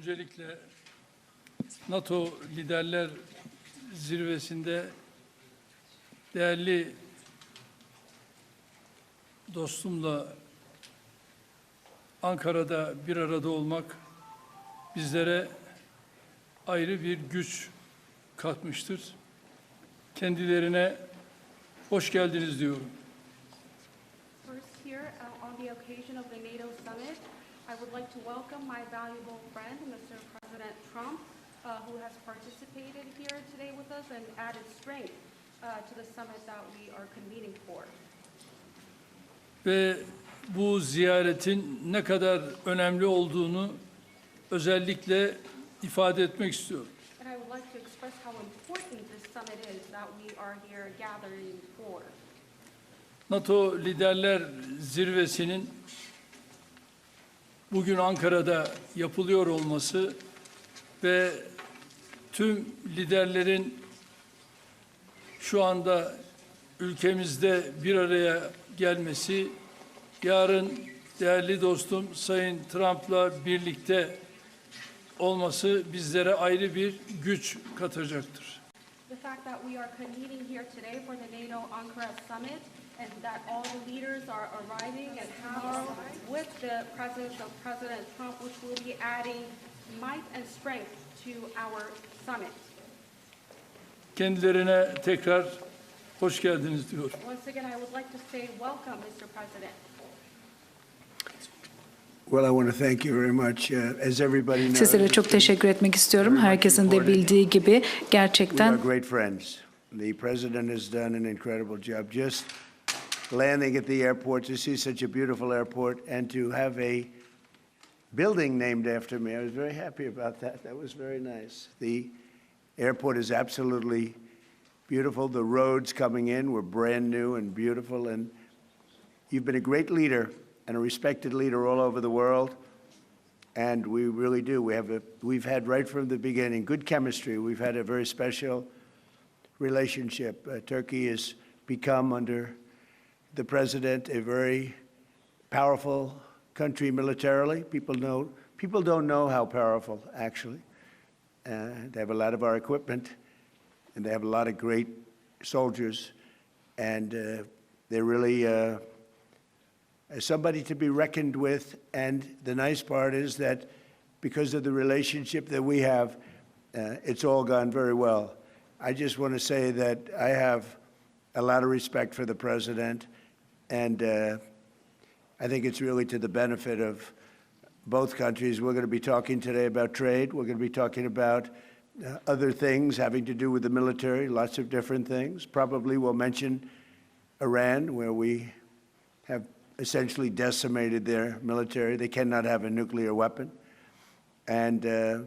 Öncelikle NATO Liderler Zirvesi'nde değerli dostumla Ankara'da bir arada olmak bizlere ayrı bir güç katmıştır. Kendilerine hoş geldiniz diyorum. First here, on the occasion of the NATO summit, I would like to welcome my valuable friend, Mr. President Trump, who has participated here today with us and added strength to the summit that we are convening for. Ve bu ziyaretin ne kadar önemli olduğunu özellikle ifade etmek istiyorum. And I would like to express how important this summit is that we are here gathering for. NATO Liderler Zirvesi'nin bugün Ankara'da yapılıyor olması ve tüm liderlerin şu anda ülkemizde bir araya gelmesi, yarın değerli dostum Sayın Trump'la birlikte olması bizlere ayrı bir güç katacaktır. The fact that we are convening here today for the NATO Ankara summit and that all the leaders are arriving and tomorrow with the presence of President Trump, which will be adding might and strength to our summit. Kendilerine tekrar hoş geldiniz diyorum. Once again, I would like to say welcome, Mr. President. Well, I want to thank you very much. As everybody knows, Sizlere çok teşekkür etmek istiyorum. Herkesin de bildiği gibi we are gerçekten great friends. The president has done an incredible job. Just landing at the airport to see such a beautiful airport and to have a building named after me. I was very happy about that. That was very nice. The airport is absolutely beautiful. The roads coming in were brand new and beautiful. And you've been a great leader and a respected leader all over the world. And we really do. We've had right from the beginning good chemistry. We've had a very special relationship. Turkey has become, under the president, a very powerful country militarily. People don't know how powerful, actually. They have a lot of our equipment, and they have a lot of great soldiers, and they're really somebody to be reckoned with. And the nice part is that because of the relationship that we have, it's all gone very well. I just want to say that I have a lot of respect for the president, and I think it's really to the benefit of both countries. We're going to be talking today about trade. We're going to be talking about other things having to do with the military, lots of different things. Probably we'll mention Iran, where we have essentially decimated their military. They cannot have a nuclear weapon. And we're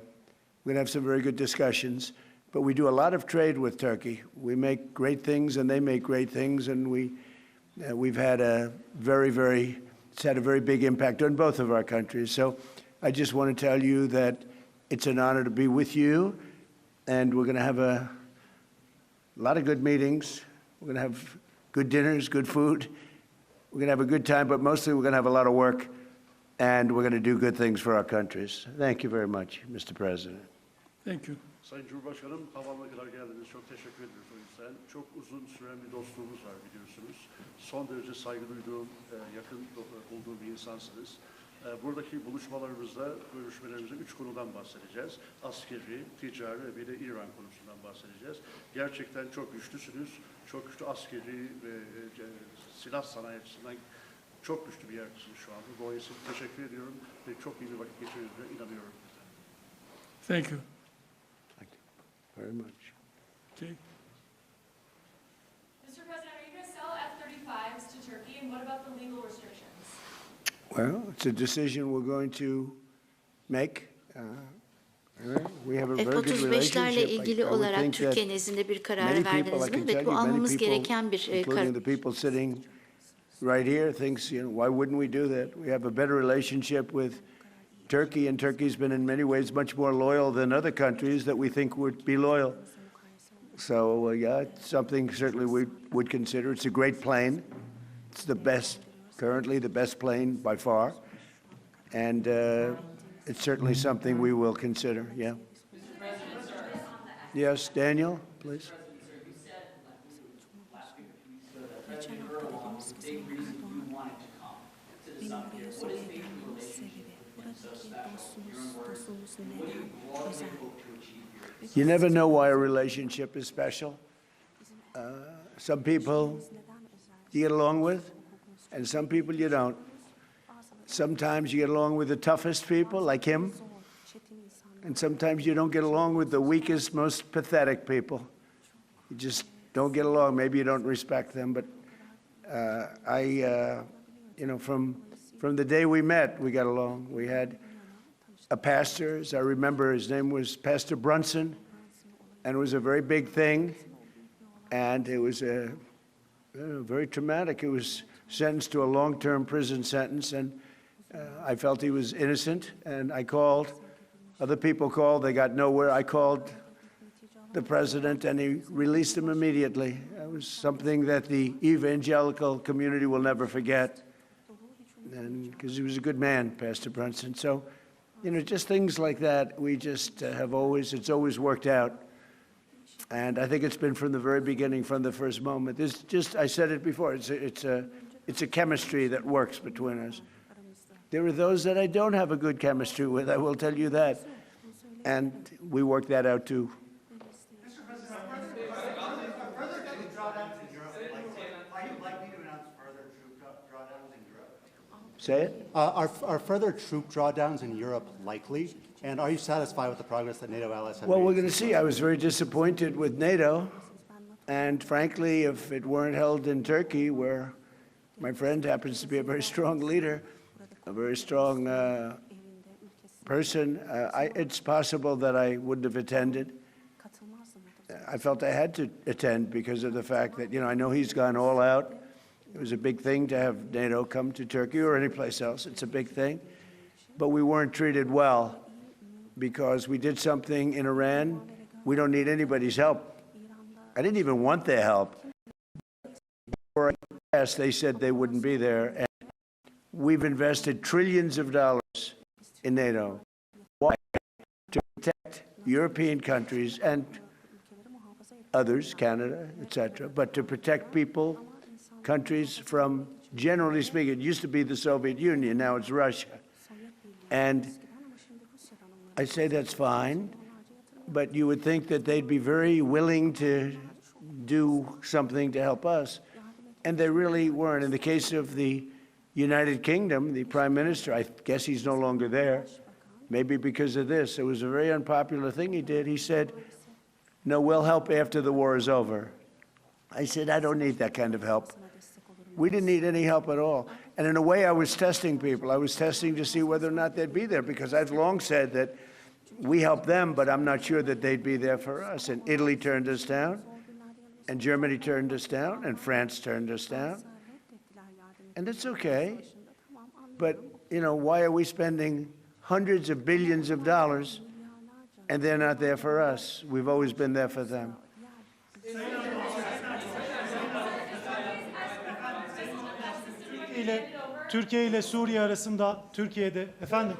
going to have some very good discussions. But we do a lot of trade with Turkey. We make great things, and they make great things, and we've had it's had a very big impact on both of our countries. So I just want to tell you that it's an honor to be with you, and we're going to have a lot of good meetings. We're going to have good dinners, good food. We're going to have a good time, but mostly we're going to have a lot of work, and we're going to do good things for our countries. Thank you very much, Mr. President. Thank you. Sayın Cumhurbaşkanım, havama kadar geldiniz. Çok teşekkür ederiz o yüzden. Çok uzun süren bir dostluğumuz var biliyorsunuz. Son derece saygı duyduğum, yakın bulduğum bir insansınız. Buradaki buluşmalarımızda, görüşmelerimizde 3 konudan bahsedeceğiz. Askeri, ticari ve bir de İran konusundan bahsedeceğiz. Gerçekten çok güçlüsünüz. Çok güçlü askeri ve silah sanayi açısından çok güçlü bir yerdesiniz şu anda. Dolayısıyla teşekkür ediyorum ve çok iyi bir vakit geçirdiğinize inanıyorum. Thank you. Very much. Okay. Mr. President, are you going to sell F-35s to Turkey, and what about the legal restrictions? Well, it's a decision we're going to make. We have a very good F-35'lerle relationship. ilgili I would olarak think that Türkiye nezdinde bir karar many people, verdiniz I can mi? tell Evet, bu you, many almamız people, gereken bir including the people sitting right here, thinks, why wouldn't we do that? We have a better relationship with Turkey, and Turkey's been in many ways much more loyal than other countries that we think would be loyal. So, yeah, it's something certainly we would consider. It's a great plane. It's the best, currently the best plane by far. And it's certainly something we will consider, yeah. Yes, Daniel, please. Geçen hafta dediniz ki Sayın Erdoğan benim buraya Suriye gelmemin sebebi buradaki dostluğumuz neden özel? You never know why a relationship is special. Some people you get along with, and some people you don't. Sometimes you get along with the toughest people, like him, and sometimes you don't get along with the weakest, most pathetic people. You just don't get along. Maybe you don't respect them, but you know, from the day we met, we got along. We had a pastor, as I remember, his name was Pastor Brunson, and it was a very big thing, and it was very traumatic. He was sentenced to a long-term prison sentence, and I felt he was innocent, and I called. Other people called. They got nowhere. I called the president, and he released him immediately. It was something that the evangelical community will never forget, and because he was a good man, Pastor Brunson. So, you know, just things like that, we just it's always worked out. And I think it's been from the very beginning, from the first moment. There's just, I said it before, it's a chemistry that works between us. There are those that I don't have a good chemistry with, I will tell you that. And we work that out too. Mr. President, are further troop drawdowns in Europe likely? Are you likely to announce further troop drawdowns in Europe? Say it? Are further troop drawdowns in Europe likely? And are you satisfied with the progress that NATO allies have made? Well, we're going to see. I was very disappointed with NATO. And frankly, if it weren't held in Turkey, where my friend happens to be a very strong leader, a very strong person, it's possible that I wouldn't have attended. I felt I had to attend because of the fact that, you know, I know he's gone all out. It was a big thing to have NATO come to Turkey or any place else. It's a big thing. But we weren't treated well because we did something in Iran. We don't need anybody's help. I didn't even want their help. Before I passed, they said they wouldn't be there. And we've invested trillions of dollars in NATO. Why? To protect European countries and others, Canada, etc., but to protect people, countries from, generally speaking, it used to be the Soviet Union, now it's Russia. And I say that's fine, but you would think that they'd be very willing to do something to help us, and they really weren't. In the case of the United Kingdom, the Prime Minister, I guess he's no longer there, maybe because of this. It was a very unpopular thing he did. He said, no, we'll help after the war is over. I said, I don't need that kind of help. We didn't need any help at all. And in a way, I was testing people. I was testing to see whether or not they'd be there, because I've long said that we helped them, but I'm not sure that they'd be there for us. And Italy turned us down, and Germany turned us down, and France turned us down. And it's okay. But, you know, why are we spending hundreds of billions of dollars and they're not there for us? We've always been there for them. Türkiye ile Suriye arasında Türkiye'de efendim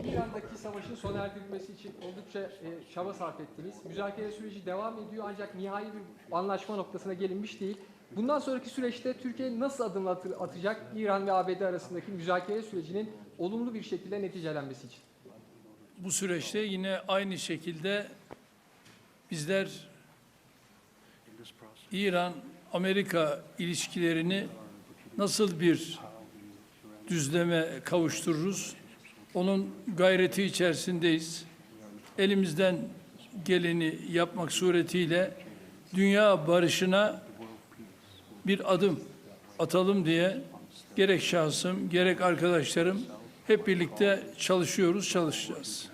İran'daki savaşın sona erdirilmesi için oldukça çaba sarf ettiniz. Müzakere süreci devam ediyor ancak nihai bir anlaşma noktasına gelinmiş değil. Bundan sonraki süreçte Türkiye nasıl adımlar atacak İran ve ABD arasındaki müzakere sürecinin olumlu bir şekilde neticelenmesi için? Bu süreçte yine aynı şekilde bizler İran-Amerika ilişkilerini nasıl bir düzleme kavuştururuz? Onun gayreti içerisindeyiz. Elimizden geleni yapmak suretiyle dünya barışına bir adım atalım diye gerek şahsım, gerek arkadaşlarım hep birlikte çalışacağız.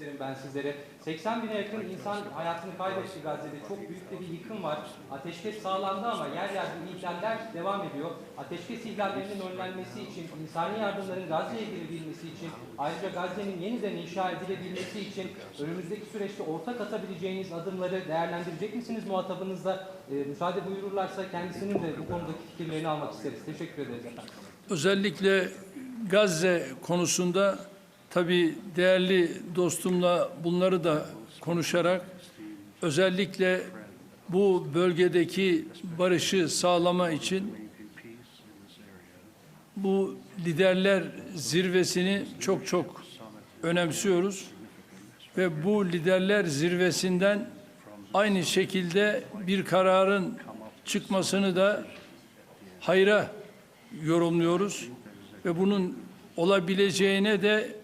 isterim ben sizlere. 80 bine yakın insan hayatını kaybetti Gazze'de. Çok büyük de bir yıkım var. Ateşkes sağlandı ama yer yer bu ihlaller devam ediyor. Ateşkes ihlallerinin önlenmesi için, insani yardımların Gazze'ye girebilmesi için, ayrıca Gazze'nin yeniden inşa edilebilmesi için önümüzdeki süreçte ortak atabileceğiniz adımları değerlendirecek misiniz muhatabınızla? Müsaade buyururlarsa kendisinin de bu konudaki fikirlerini almak isteriz. Teşekkür ederiz efendim. Özellikle Gazze konusunda tabii değerli dostumla bunları da konuşarak özellikle bu bölgedeki barışı sağlama için bu liderler zirvesini çok önemsiyoruz ve bu liderler zirvesinden aynı şekilde bir kararın çıkmasını da hayra yorumluyoruz ve bunun olabileceğine de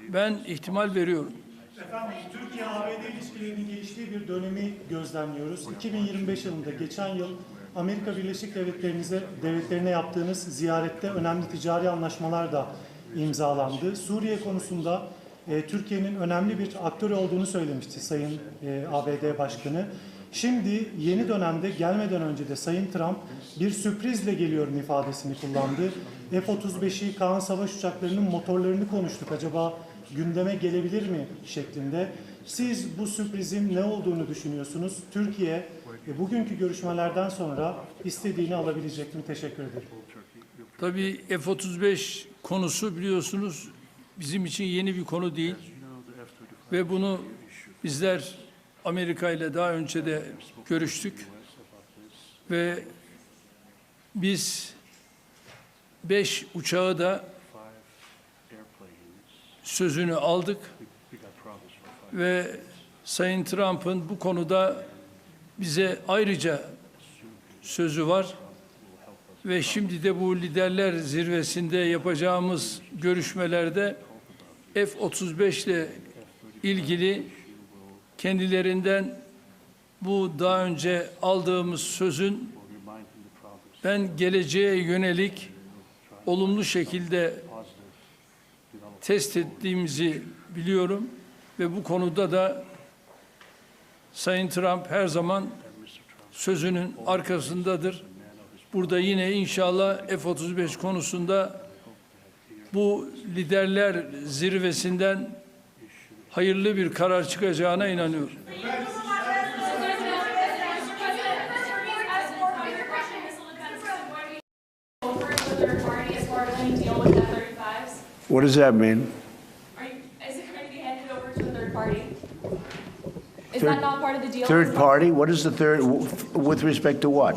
ben ihtimal veriyorum. Efendim, Türkiye-ABD ilişkilerinin geliştiği bir dönemi gözlemliyoruz. 2025 yılında geçen yıl Amerika Birleşik Devletleri'ne yaptığınız ziyarette önemli ticari anlaşmalar da imzalandı. Suriye konusunda Türkiye'nin önemli bir aktör olduğunu söylemişti Sayın ABD Başkanı. Şimdi yeni dönemde gelmeden önce de Sayın Trump bir sürprizle geliyorum ifadesini kullandı. F-35'i, Kaan savaş uçaklarının motorlarını konuştuk. Acaba gündeme gelebilir mi şeklinde. Siz bu sürprizin ne olduğunu düşünüyorsunuz? Türkiye bugünkü görüşmelerden sonra istediğini alabilecek mi? Teşekkür ederim. Tabii F-35 konusu biliyorsunuz bizim için yeni bir konu değil ve bunu bizler Amerika ile daha önce de görüştük ve biz 5 uçağı da sözünü aldık ve Sayın Trump'ın bu konuda bize ayrıca sözü var ve şimdi de bu liderler zirvesinde yapacağımız görüşmelerde F-35 ile ilgili kendilerinden bu daha önce aldığımız sözün ben geleceğe yönelik olumlu şekilde test ettiğimizi biliyorum ve bu konuda da Sayın Trump her zaman sözünün arkasındadır. Burada yine inşallah F-35 konusunda bu liderler zirvesinden hayırlı bir karar çıkacağına inanıyorum. What does that mean? Is it going to be handed over to a third party? Is that not part of the deal? Third party? What is the third, with respect to what?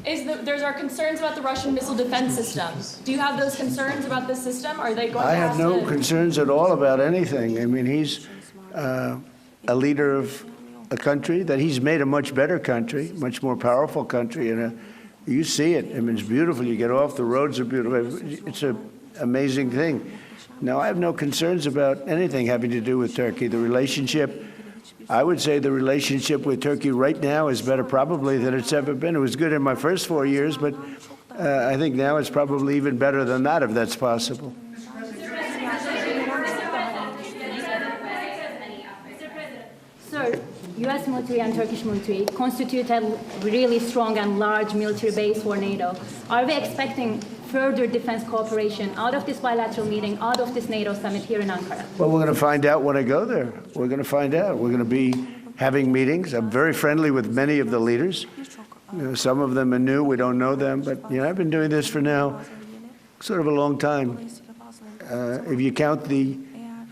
There's our concerns about the Russian missile defense system. Do you have those concerns about this system? Are they going I to have no concerns at all about anything. I mean, he's a leader of a country that he's made a much better country, much more powerful country. And you see it. I mean, it's beautiful. You get off, the roads are beautiful. It's an amazing thing. Now, I have no concerns about anything having to do with Turkey. The relationship, I would say the relationship with Turkey right now is better probably than it's ever been. It was good in my first 4 years, but I think now it's probably even better than that, if that's possible. Sir, U.S. military and Turkish military constitute a really strong and large military base for NATO. Are we expecting further defense cooperation out of this bilateral meeting, out of this NATO summit here in Ankara? Well, we're going to find out when I go there. We're going to find out. We're going to be having meetings. I'm very friendly with many of the leaders. You know, some of them are new. We don't know them. But, you know, I've been doing this for now sort of a long time. If you count the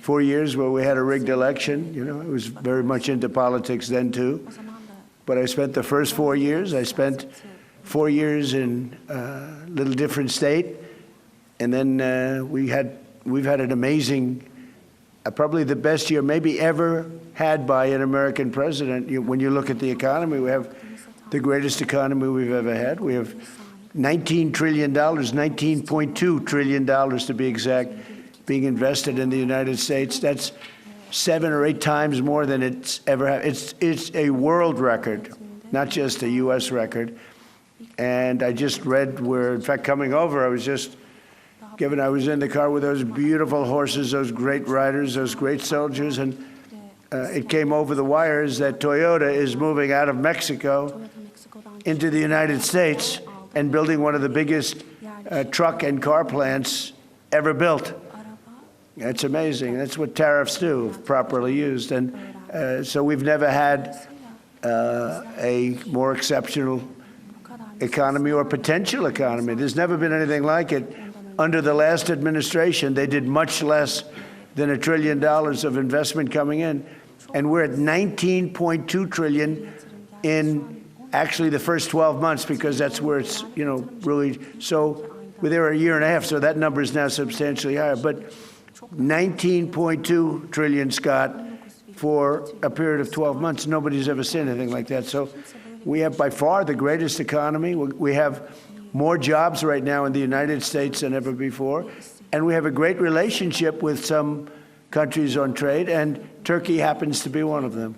4 years where we had a rigged election, you know, I was very much into politics then, too. But I spent the first 4 years. I spent 4 years in a little different state. And then we've had an amazing, probably the best year maybe ever had by an American president. When you look at the economy, we have the greatest economy we've ever had. We have $19 trillion, $19.2 trillion to be exact, being invested in the United States. That's 7 or 8 times more than it's ever had. It's a world record, not just a U.S. record. And I just read where, in fact, coming over, I was in the car with those beautiful horses, those great riders, those great soldiers, and it came over the wires that Toyota is moving out of Mexico into the United States and building one of the biggest truck and car plants ever built. That's amazing. That's what tariffs do, if properly used. And so we've never had a more exceptional economy or potential economy. There's never been anything like it. Under the last administration, they did much less than $1 trillion of investment coming in. And we're at 19.2 trillion in actually the first 12 months, because that's where it's, really, so we're there a year and a half, so that number is now substantially higher. But 19.2 trillion, Scott, for a period of 12 months. Nobody's ever seen anything like that. So we have by far the greatest economy. We have more jobs right now in the United States than ever before. And we have a great relationship with some countries on trade, and Turkey happens to be one of them.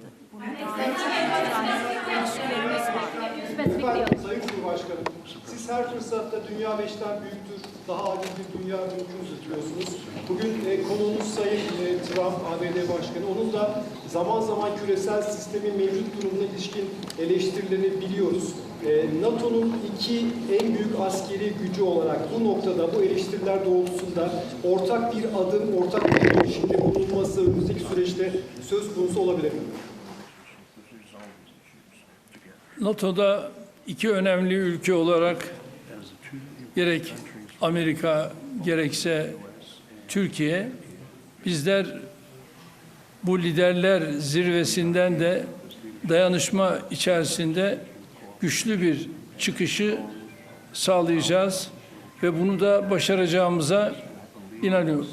Sayın Cumhurbaşkanım, siz her fırsatta dünya 5'ten büyüktür, daha adil bir dünya mümkün tutuyorsunuz. Bugün konuğunuz Sayın Trump, ABD Başkanı, onun da zaman zaman küresel sistemin mevcut durumuna ilişkin eleştirilerini biliyoruz. NATO'nun iki en büyük askeri gücü olarak bu noktada, bu eleştiriler doğrultusunda ortak bir adım, ortak bir girişimde bulunması önümüzdeki süreçte söz konusu olabilir mi? NATO'da iki önemli ülke olarak gerek Amerika gerekse Türkiye, bizler bu liderler zirvesinden de dayanışma içerisinde güçlü bir çıkışı sağlayacağız ve bunu da başaracağımıza inanıyorum.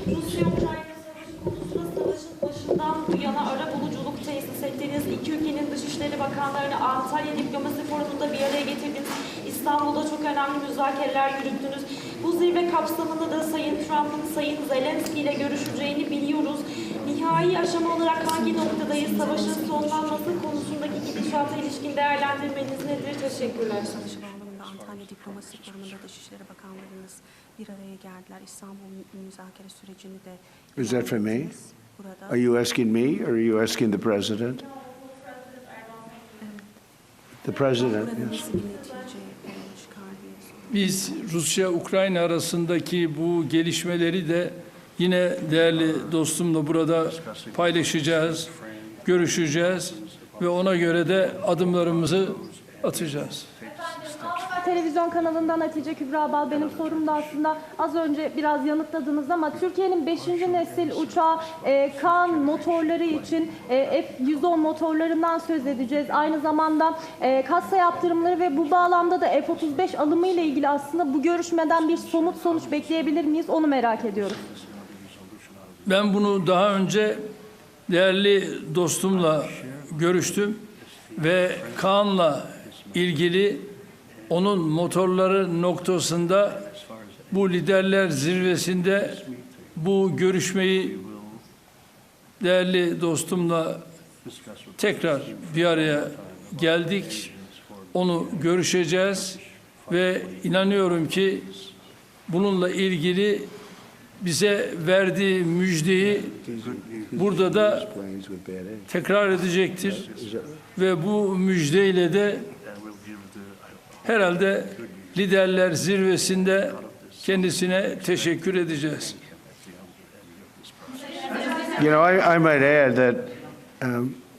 Rusya-Ukrayna savaşı konusunda savaşın başından bu yana arabuluculuk tesis ettiğiniz, iki ülkenin Dışişleri Bakanlarını Antalya Diplomasi Forumu'nda bir araya getirdiniz. İstanbul'da çok önemli müzakereler yürüttünüz. Bu zirve kapsamında da Sayın Trump'ın Sayın Zelenski ile görüşeceğini biliyoruz. Nihai aşama olarak hangi noktadayız? Savaşın sonlanması konusundaki gidişata ilişkin değerlendirmeniz nedir? Teşekkürler. Savaşı bağlamında Antalya Diplomasi Forumu'nda Dışişleri Bakanlarınız bir araya geldiler. İstanbul müzakere sürecini de... Is that for me? Are you asking me or are you asking the president? The president, yes. Biz Rusya-Ukrayna arasındaki bu gelişmeleri de yine değerli dostumla burada paylaşacağız, görüşeceğiz ve ona göre de adımlarımızı atacağız. Televizyon kanalından Hatice Kübra Bal, benim sorum da aslında az önce biraz yanıtladınız ama Türkiye'nin 5. nesil uçağı Kaan motorları için F-110 motorlarından söz edeceğiz. Aynı zamanda kassa yaptırımları ve bu bağlamda da F-35 alımı ile ilgili aslında bu görüşmeden bir somut sonuç bekleyebilir miyiz? Onu merak ediyoruz. Ben bunu daha önce değerli dostumla görüştüm ve Kaan'la ilgili onun motorları noktasında bu liderler zirvesinde bu görüşmeyi değerli dostumla tekrar bir araya geldik. Onu görüşeceğiz ve inanıyorum ki bununla ilgili bize verdiği müjdeyi burada da tekrar edecektir ve bu müjdeyle de herhalde liderler zirvesinde kendisine teşekkür edeceğiz. You know, I might add that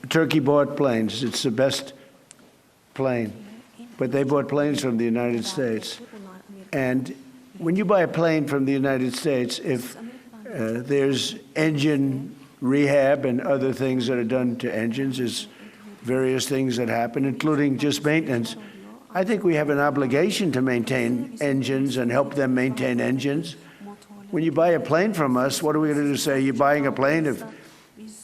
Turkey bought planes. It's the best plane. But they bought planes from the United States. And when you buy a plane from the United States, if there's engine rehab and other things that are done to engines, there's various things that happen, including just maintenance. I think we have an obligation to maintain engines and help them maintain engines. When you buy a plane from us, what are we going to do? Say you're buying a plane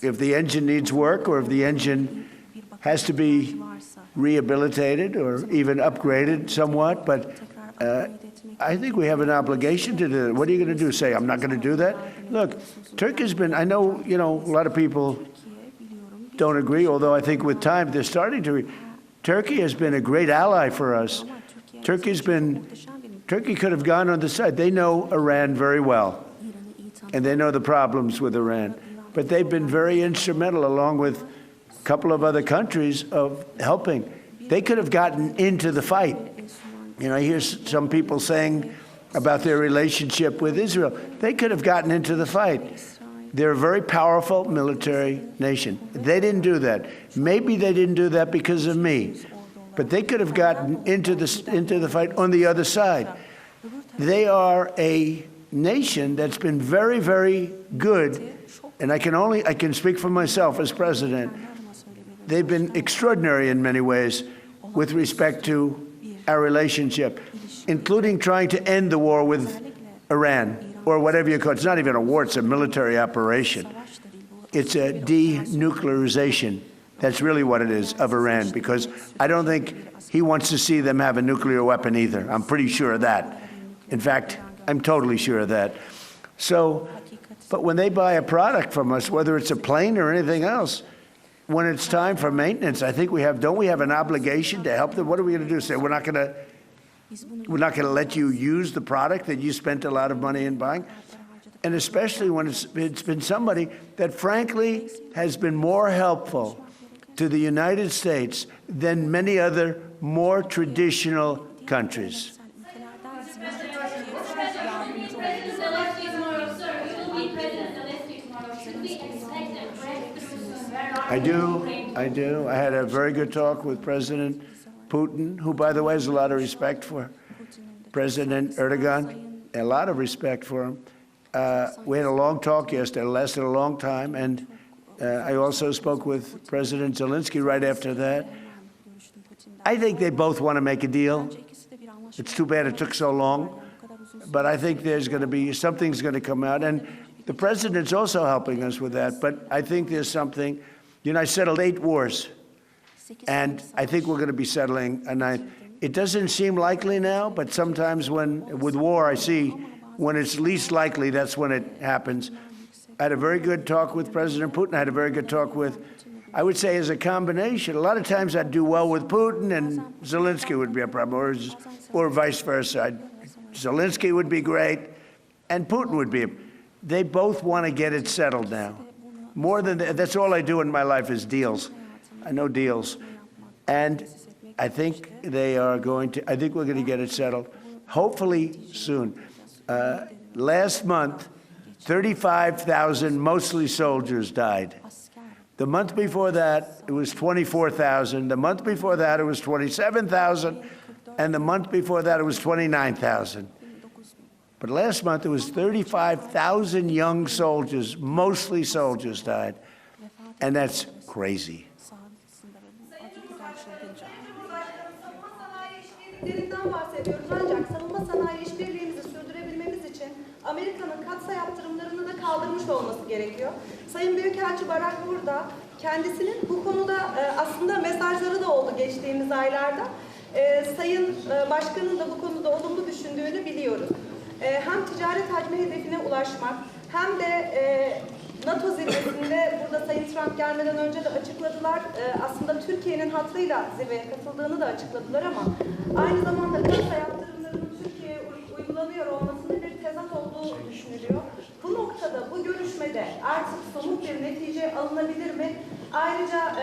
if the engine needs work or if the engine has to be rehabilitated or even upgraded somewhat. But I think we have an obligation to do that. What are you going to do? Say, I'm not going to do that? Look, Turkey's been, I know, a lot of people don't agree, although I think with time they're starting to. Turkey has been a great ally for us. Turkey could have gone on the side. They know Iran very well. and they know the problems with Iran. But they've been very instrumental, along with a couple of other countries, of helping. They could have gotten into the fight. You know, I hear some people saying about their relationship with Israel. They could have gotten into the fight. They're a very powerful military nation. They didn't do that. Maybe they didn't do that because of me. But they could have gotten into the fight on the other side. They are a nation that's been very, very good, and I can speak for myself as president. They've been extraordinary in many ways with respect to our relationship, including trying to end the war with Iran, or whatever you call it. It's not even a war, it's a military operation. It's a denuclearization. That's really what it is, of Iran, because I don't think he wants to see them have a nuclear weapon either. I'm pretty sure of that. In fact, I'm totally sure of that. So, but when they buy a product from us, whether it's a plane or anything else, when it's time for maintenance, I think don't we have an obligation to help them? What are we going to do? Say we're not going to let you use the product that you spent a lot of money in buying? And especially when it's been somebody that frankly has been more helpful to the United States than many other more traditional countries. I do. I had a very good talk with President Putin, who, by the way, has a lot of respect for President Erdogan, a lot of respect for him. We had a long talk yesterday. It lasted a long time. And I also spoke with President Zelensky right after that. I think they both want to make a deal. It's too bad it took so long. But I think there's going to be something's going to come out. And the president's also helping us with that. But I think there's something. You know, I settled 8 wars. And I think we're going to be settling a 9th. It doesn't seem likely now, but sometimes with war, I see when it's least likely, that's when it happens. I had a very good talk with President Putin. I had a very good talk with, I would say, as a combination. A lot of times I'd do well with Putin and Zelensky would be a problem, or vice versa. Zelensky would be great and Putin would be. They both want to get it settled now. More than that, that's all I do in my life is deals. I know deals. And I think I think we're going to get it settled, hopefully soon. Last month, 35,000, mostly soldiers, died. The month before that, it was 24,000. The month before that, it was 27,000. And the month before that, it was 29,000. But last month, it was 35,000 young soldiers, mostly soldiers, died. And that's crazy. Bahsediyoruz. Ancak savunma sanayi işbirliğimizi sürdürebilmemiz için Amerika'nın katsayı yaptırımlarını da kaldırmış olması gerekiyor. Sayın Büyükelçi Barak burada kendisinin bu konuda aslında mesajları da oldu geçtiğimiz aylarda. Sayın Başkan'ın da bu konuda olumlu düşündüğünü biliyoruz. Hem ticaret hacmi hedefine ulaşmak hem de NATO zirvesinde burada Sayın Trump gelmeden önce de açıkladılar. Aslında Türkiye'nin hatırıyla zirveye katıldığını da açıkladılar ama aynı zamanda katsayı yaptırımlarının Türkiye'ye uygulanıyor olmasının bir tezat olduğu düşünülüyor. Bu noktada, bu görüşmede artık somut bir netice alınabilir mi? Ayrıca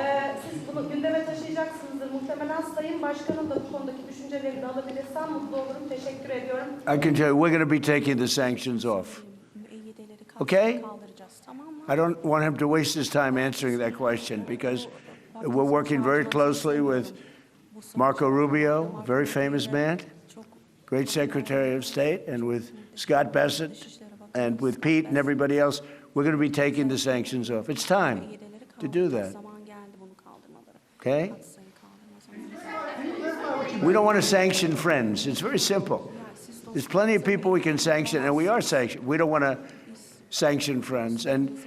siz bunu gündeme taşıyacaksınızdır. Muhtemelen Sayın Başkan'ın da bu konudaki düşüncelerini de alabilirsem mutlu olurum. Teşekkür ediyorum. I can tell you, we're going to be taking the sanctions off. Okay? I don't want him to waste his time answering that question because we're working very closely with Marco Rubio, a very famous man, great Secretary of State, and with Scott Bessent, and with Pete and everybody else. We're going to be taking the sanctions off. It's time to do that. Okay? We don't want to sanction friends. It's very simple. There's plenty of people we can sanction, and we are sanctioned. We don't want to sanction friends. And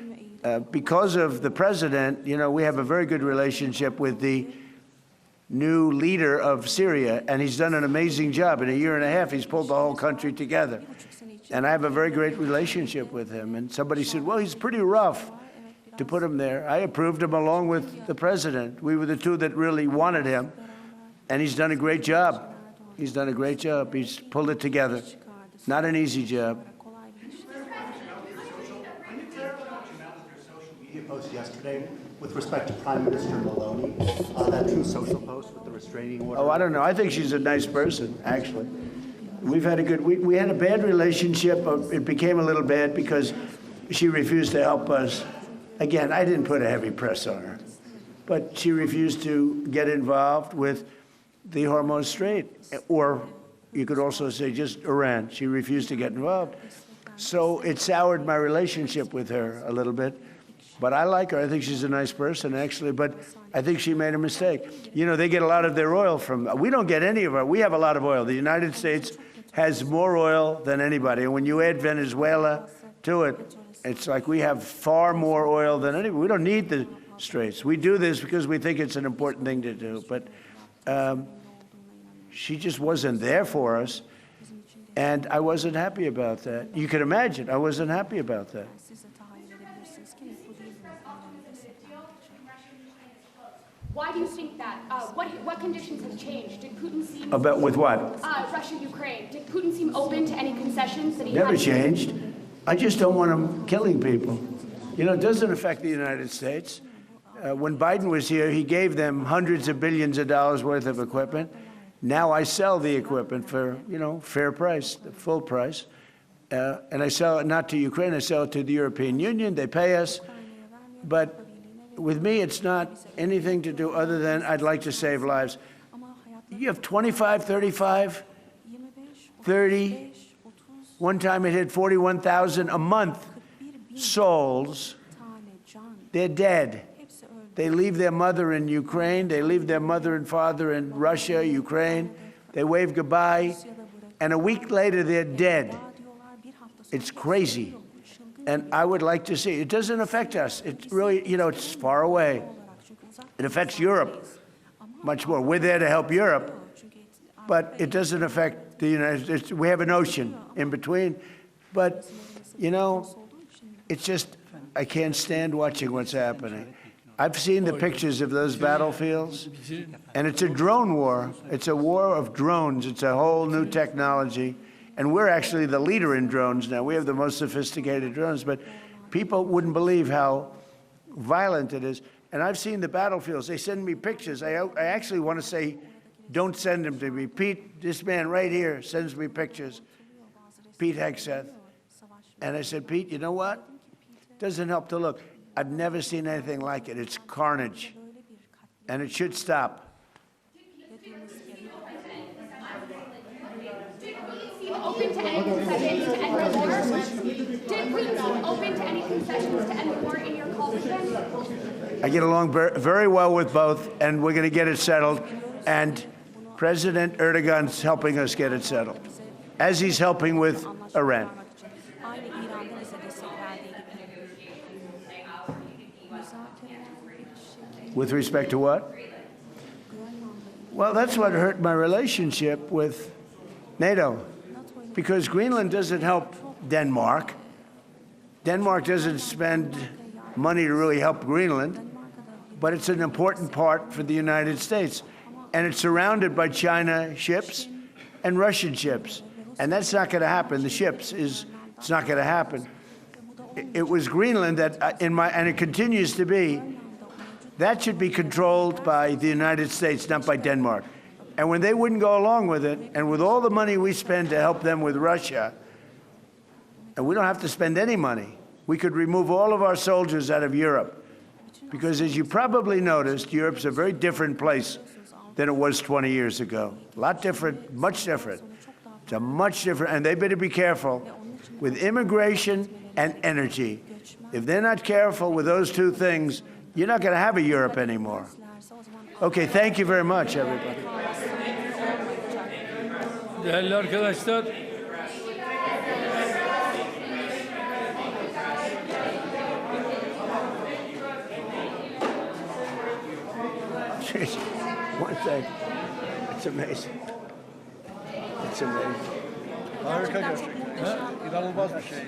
because of the president, you know, we have a very good relationship with the new leader of Syria, and he's done an amazing job. In a year and a half, he's pulled the whole country together. And I have a very great relationship with him. And somebody said, well, he's pretty rough to put him there. I approved him along with the president. We were the two that really wanted him. And he's done a great job. He's done a great job. He's pulled it together. Not an easy job. post yesterday with respect to Prime Minister Maloney, that True Social post with the restraining order. Oh, I don't know. I think she's a nice person, actually. We've had a good, we had a bad relationship. It became a little bad because she refused to help us. Again, I didn't put a heavy press on her, but she refused to get involved with the Hormuz Strait, or you could also say just Iran. She refused to get involved. So it soured my relationship with her a little bit. But I like her. I think she's a nice person, actually. But I think she made a mistake. You know, they get a lot of their oil from, we don't get any of our, we have a lot of oil. The United States has more oil than anybody. And when you add Venezuela to it, it's like we have far more oil than anybody. We don't need the straits. We do this because we think it's an important thing to do. But she just wasn't there for us. And I wasn't happy about that. You can imagine, I wasn't happy about that. Why do you think that? What conditions have changed? Did Putin seem... About with what? Russia, Ukraine. Did Putin seem open to any concessions that he Never had? changed. I just don't want him killing people. You know, it doesn't affect the United States. When Biden was here, he gave them hundreds of billions of dollars worth of equipment. Now I sell the equipment for, you know, fair price, the full price. And I sell it not to Ukraine, I sell it to the European Union. They pay us. But with me, it's not anything to do other than I'd like to save lives. You have 25, 35, 30. One time it hit 41,000 a month souls. They're dead. They leave their mother in Ukraine. They leave their mother and father in Russia, Ukraine. They wave goodbye. And a week later, they're dead. It's crazy. And I would like to see. It doesn't affect us. It really, you know, it's far away. It affects Europe much more. We're there to help Europe. But it doesn't affect the United States. We have an ocean in between. But, you know, it's just, I can't stand watching what's happening. I've seen the pictures of those battlefields, and it's a drone war. It's a war of drones. It's a whole new technology. And we're actually the leader in drones now. We have the most sophisticated drones, but people wouldn't believe how violent it is. And I've seen the battlefields. They send me pictures. I actually want to say, don't send them to me. Pete, this man right here sends me pictures. Pete Hegseth. And I said, Pete, you know what? Doesn't help to look. I've never seen anything like it. It's carnage. And it should stop. Open to any concessions to end the war? Did Putin seem open to any concessions to end the war in your call with him? I get along very well with both, and we're going to get it settled. And President Erdogan's helping us get it settled, as he's helping with Iran. With respect to what? Well, that's what hurt my relationship with NATO. Because Greenland doesn't help Denmark. Denmark doesn't spend money to really help Greenland, but it's an important part for the United States. And it's surrounded by China ships and Russian ships. And that's not going to happen. The ships it's not going to happen. It was Greenland that, and it continues to be, that should be controlled by the United States, not by Denmark. And when they wouldn't go along with it, and with all the money we spend to help them with Russia, and we don't have to spend any money, we could remove all of our soldiers out of Europe. Because as you probably noticed, Europe's a very different place than it was 20 years ago. A lot different, much different. It's a much different, and they better be careful with immigration and energy. If they're not careful with those two things, you're not going to have a Europe anymore. Okay, thank you very much, everybody. Değerli arkadaşlar, one thing, it's amazing. It's amazing. Harika gerçekten. İnanılmaz bir şey.